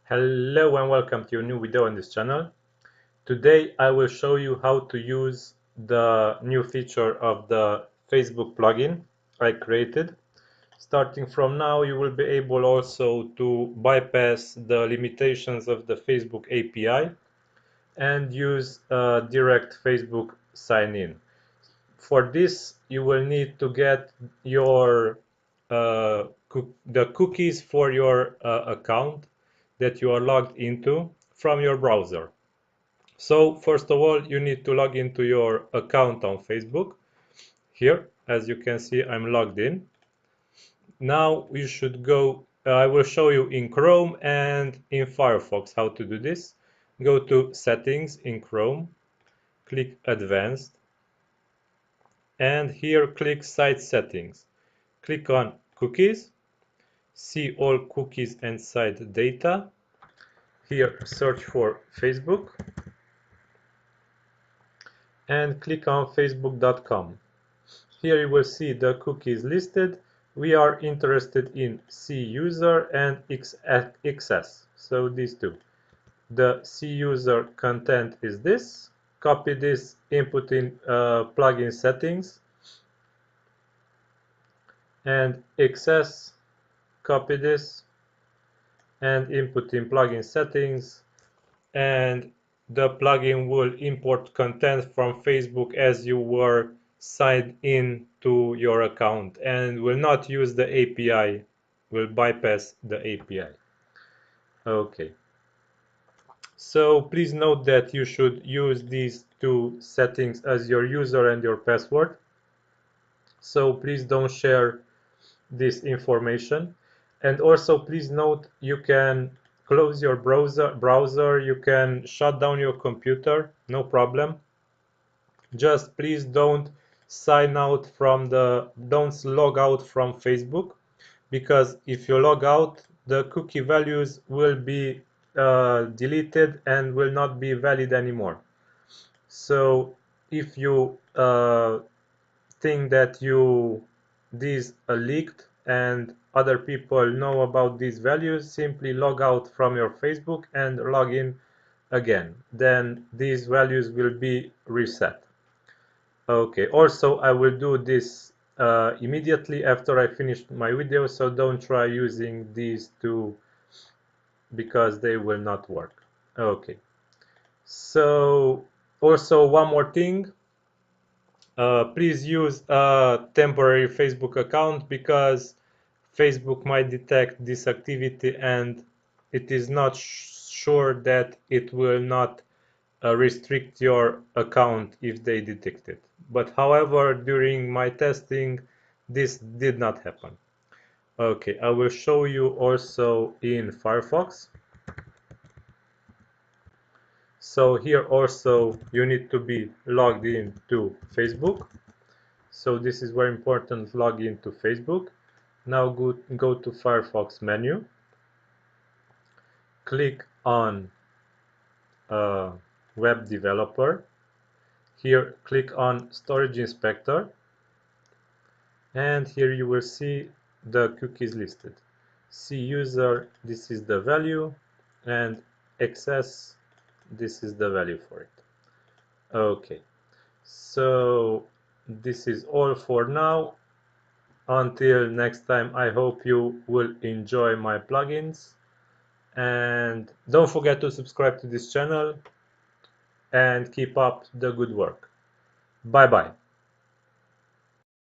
Hello and welcome to a new video on this channel. Today I will show you how to use the new feature of the Facebook plugin I created. Starting from now, you will be able also to bypass the limitations of the Facebook API and use direct Facebook sign-in. For this, you will need to get your the cookies for your account that you are logged into from your browser. So first of all, you need to log into your account on Facebook. Here, as you can see, I'm logged in. Now you should go, I will show you in Chrome and in Firefox how to do this. Go to Settings in Chrome, click Advanced, and here click Site Settings. Click on Cookies, see all cookies and site data. Here search for Facebook and click on facebook.com. Here you will see the cookies listed. We are interested in CUser and XS, so these two. The CUser content is this. Copy this, input in plugin settings, and XS, copy this and input in plugin settings, and the plugin will import content from Facebook as you were signed in to your account and will not use the API, will bypass the API. Okay. So please note that you should use these two settings as your user and your password. So please don't share this information. And also please note you can close your browser, you can shut down your computer, no problem. Just please don't don't log out from Facebook, because if you log out, the cookie values will be deleted and will not be valid anymore. So if you think that these are leaked and other people know about these values, simply log out from your Facebook and log in again. Then these values will be reset. Okay, also I will do this immediately after I finish my video, so don't try using these two because they will not work. Okay, so also one more thing. Please use a temporary Facebook account because Facebook might detect this activity and it is not sure that it will not restrict your account if they detect it. But however, during my testing, this did not happen. Okay, I will show you also in Firefox. So here also you need to be logged in to Facebook. So this is very important, log in to Facebook. Now go to Firefox menu. Click on Web Developer. Here click on Storage Inspector. And here you will see the cookies listed. CUser, this is the value, and XS, this is the value for it. Okay, so this is all for now. Until next time, I hope you will enjoy my plugins, and don't forget to subscribe to this channel and keep up the good work. Bye bye.